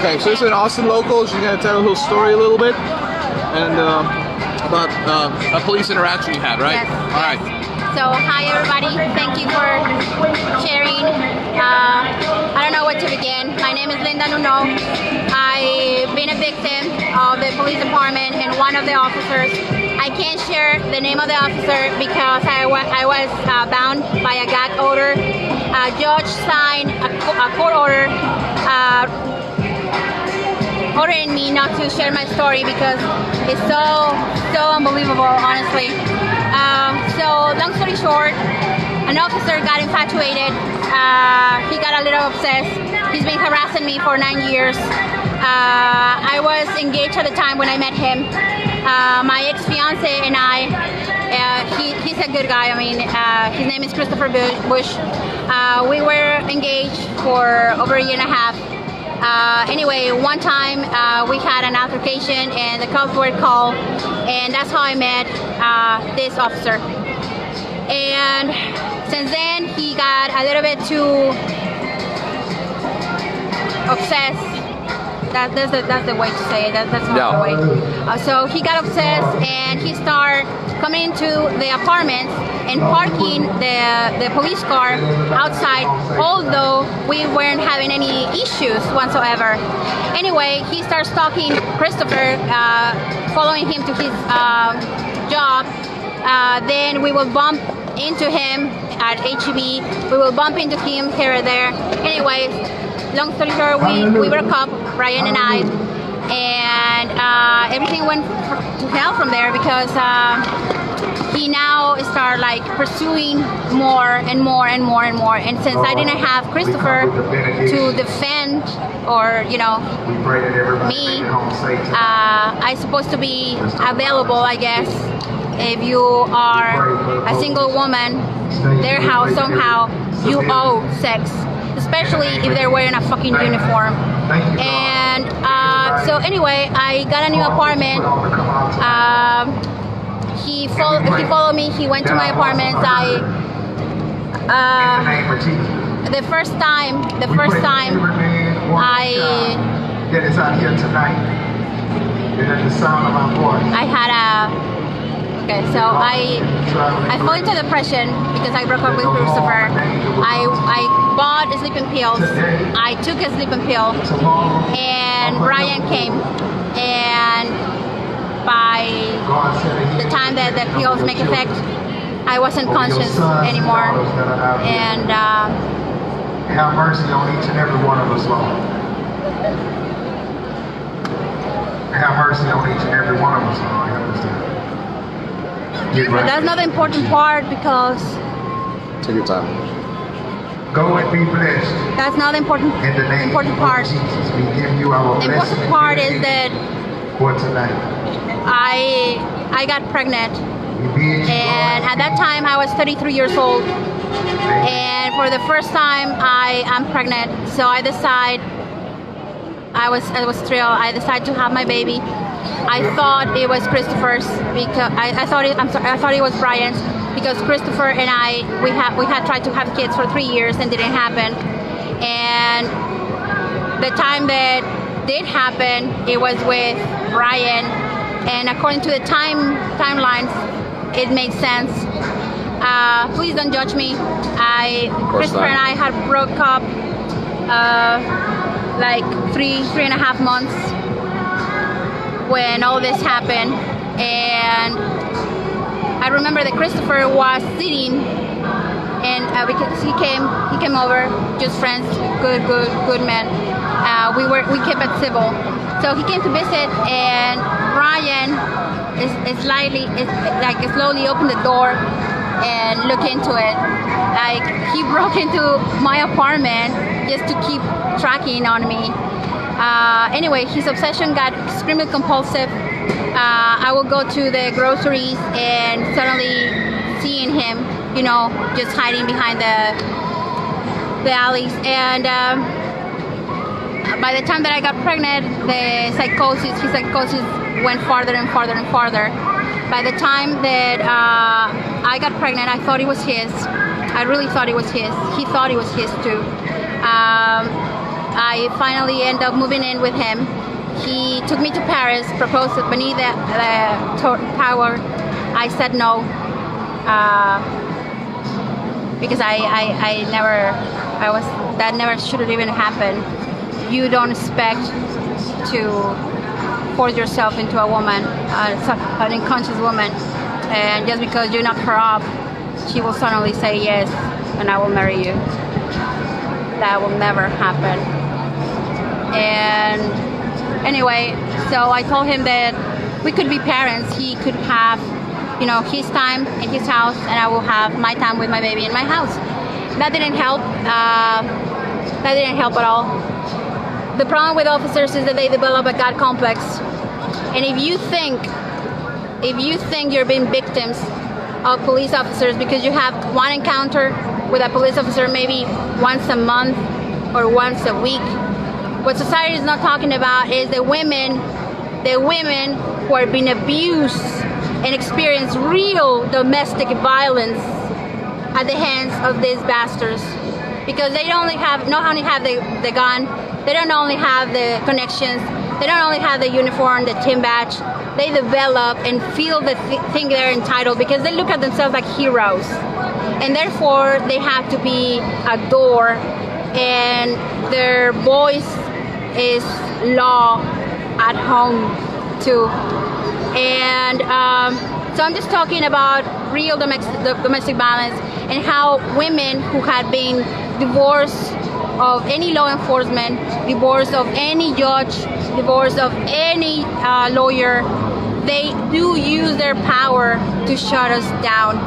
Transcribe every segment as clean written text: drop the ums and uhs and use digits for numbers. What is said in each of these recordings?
Okay, so this is an Austin local. She's gonna tell a little story a little bit, and about a police interaction you had, right? Yes. All right. So hi everybody, thank you for sharing. I don't know where to begin. My name is Linda Nuno. I've been a victim of the police department and one of the officers. I can't share the name of the officer because I was bound by a gag order. A judge signed a court order ordering me not to share my story because it's so unbelievable, honestly. So long story short, an officer got infatuated. He got a little obsessed. He's been harassing me for 9 years. I was engaged at the time when I met him. My ex-fiance and I, he's a good guy. I mean, his name is Christopher Bush. We were engaged for over a year and a half. Anyway, one time we had an altercation and the cops were called, and that's how I met this officer. And since then, he got a little bit too obsessed. That's the way to say it. That's not the way. So he got obsessed and he started coming into the apartments and parking the police car outside, although we weren't having any issues whatsoever. Anyway, he starts stalking Christopher, following him to his job. Then we will bump into him at HEB. We will bump into him here and there. Anyway, long story short, we broke up, Brian and I, and everything went to hell from there because he now started like pursuing more and more and more and more. And since I didn't have Christopher to defend or, you know, me, I supposed to be available, I guess. If you are a single woman, their house somehow you owe sex, especially if they're wearing a fucking uniform. And so anyway, I got a new apartment. He followed me. He went to my apartment. The first time I had a. Okay, so I fell into depression because I broke up with Christopher. I bought sleeping pills. I took a sleeping pill, and Brian came. And by the time that the pills make effect, I wasn't conscious anymore. And have mercy on each and every one of us, Lord. Have mercy on each and every one of us, Lord. Help us to but that's not the important part because... Take your time. Go and be blessed. That's not the important part. Jesus, we give you our the important part is that for tonight. I got pregnant, and at that time I was 33 years old, and for the first time I am pregnant. So I was thrilled. I decided to have my baby. I thought it was Christopher's because I thought it was Brian's because Christopher and I we had tried to have kids for 3 years and didn't happen. And the time that did happen, it was with Brian. And according to the timelines, it makes sense. Please don't judge me. Christopher and I had broke up like three and a half months when all this happened, and I remember that Christopher was sitting, and because he came over, just friends, good man. We kept it civil, so he came to visit, and Brian slowly opened the door and looked into it. Like he broke into my apartment just to keep tracking on me. Anyway, his obsession got extremely compulsive. I will go to the groceries and suddenly seeing him, you know, just hiding behind the alleys. And by the time that I got pregnant, his psychosis went farther and farther and farther. By the time that I got pregnant, I thought it was his. I really thought it was his. He thought it was his too. I finally ended up moving in with him. He took me to Paris, proposed beneath the tower. I said no, because that never should have even happened. You don't expect to force yourself into a woman, an unconscious woman, and just because you knock her up, she will suddenly say yes, and I will marry you. That will never happen. And anyway, so I told him that we could be parents. He could have, his time in his house, and I will have my time with my baby in my house. That didn't help. That didn't help at all. The problem with officers is that they develop a God complex. And if you think you're being victims of police officers because you have one encounter with a police officer maybe once a month or once a week, what society is not talking about is the women who are being abused and experience real domestic violence at the hands of these bastards, because they not only have the gun, they don't only have the connections, they don't only have the uniform, the team badge, they develop and feel the thing they're entitled because they look at themselves like heroes, and therefore they have to be adored, and their voice is law at home too. And so I'm just talking about real domestic violence and how women who had been divorced of any law enforcement, divorced of any judge, divorced of any lawyer, they do use their power to shut us down.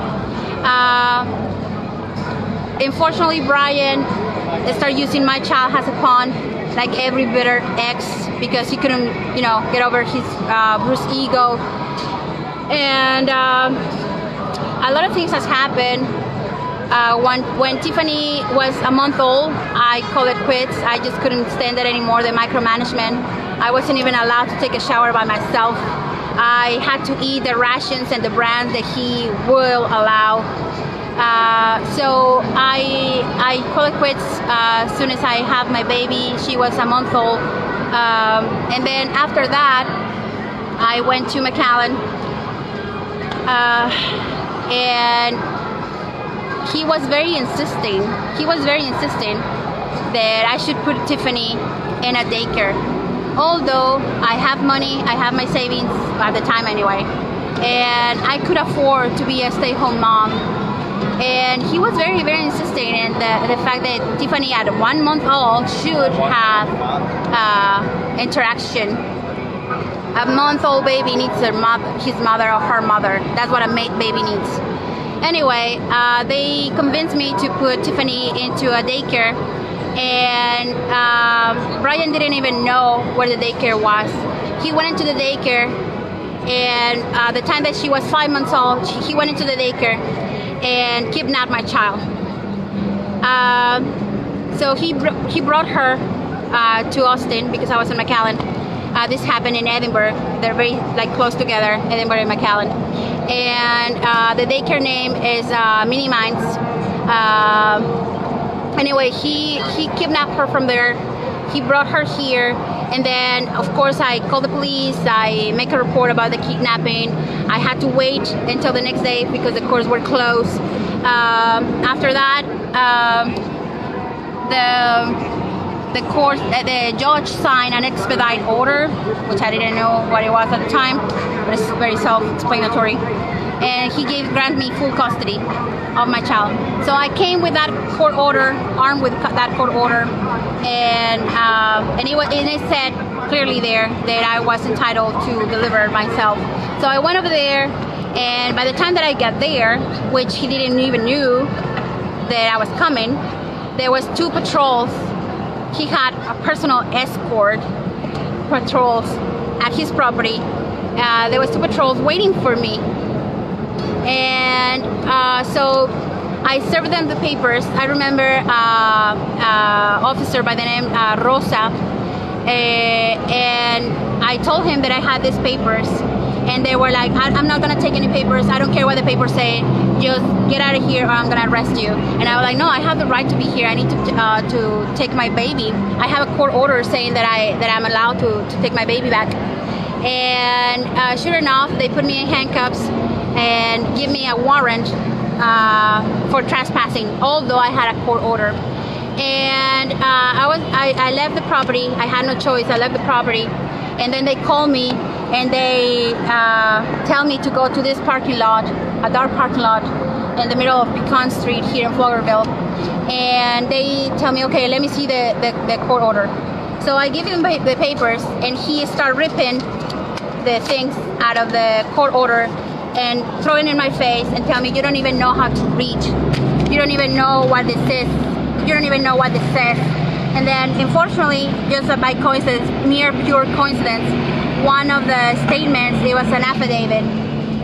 Unfortunately, Brian started using my child as a pawn, like every bitter ex, because he couldn't, get over his bruised ego. And a lot of things has happened. When Tiffany was a month old, I called it quits. I just couldn't stand it anymore, the micromanagement. I wasn't even allowed to take a shower by myself. I had to eat the rations and the brands that he will allow. So I called it quits as soon as I have my baby. She was a month old. And then after that, I went to McAllen. And he was very insisting that I should put Tiffany in a daycare. Although I have money, I have my savings at the time anyway, and I could afford to be a stay-home mom. And he was very, very insisting in the fact that Tiffany at 1 month old should have interaction. A month-old baby needs his mother or her mother. That's what a baby needs. Anyway, they convinced me to put Tiffany into a daycare, and Brian didn't even know where the daycare was. He went into the daycare, and the time that she was 5 months old, he went into the daycare and kidnapped my child. So he brought her to Austin because I was in McAllen. This happened in Edinburgh. They're very close together, Edinburgh and McAllen. And the daycare name is Mini Minds. Anyway, he kidnapped her from there. He brought her here, and then of course I called the police. I make a report about the kidnapping. I had to wait until the next day because the courts were closed. After that, the judge signed an expedite order, which I didn't know what it was at the time, but it's very self-explanatory. And he granted me full custody of my child. So I came with that court order, armed with that court order, and it said clearly there that I was entitled to deliver myself. So I went over there, and by the time that I got there, which he didn't even knew that I was coming, there was 2 patrols. He had a personal escort patrols at his property. There was 2 patrols waiting for me. And so I served them the papers. I remember officer by the name Rosa, and I told him that I had these papers, and they were like, I'm not gonna take any papers. I don't care what the papers say. just get out of here or I'm gonna arrest you. And I was like, no, I have the right to be here. I need to take my baby. I have a court order saying that I'm allowed to take my baby back. And sure enough, they put me in handcuffs and give me a warrant for trespassing, although I had a court order. And I left the property. I had no choice. I left the property, and then they call me and they tell me to go to this parking lot, a dark parking lot in the middle of Pecan Street here in Pflugerville. And they tell me, okay, let me see the court order. So I give him the papers, and he started ripping the things out of the court order and throwing it in my face and tell me, you don't even know how to read. You don't even know what this is. You don't even know what this says. And then, unfortunately, just by coincidence, mere pure coincidence, one of the statements, it was an affidavit.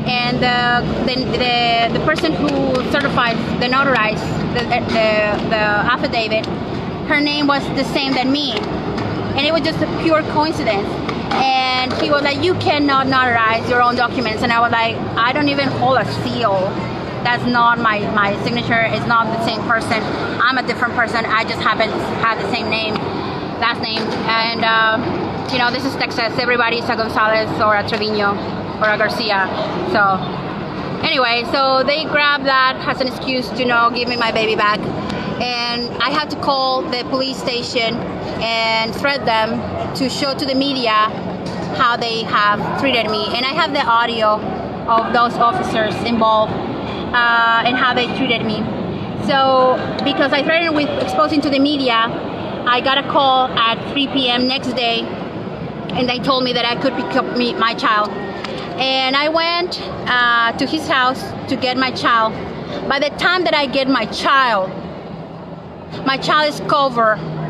And the person who certified, the notarized, the affidavit, her name was the same than me. And it was just a pure coincidence. And he was like, you cannot notarize your own documents. And I was like, I don't even hold a seal. That's not my signature. It's not the same person. I'm a different person. I just happen to have the same name, last name. And, you know, this is Texas. Everybody is a Gonzalez or a Trevino or a Garcia. So anyway, so they grabbed that as an excuse to, you know, give me my baby back. And I had to call the police station and threat them to show to the media how they have treated me. And I have the audio of those officers involved and how they treated me. So because I threatened with exposing to the media, I got a call at 3 p.m. next day, and they told me that I could pick up my child. And I went to his house to get my child. By the time that I get my child is covered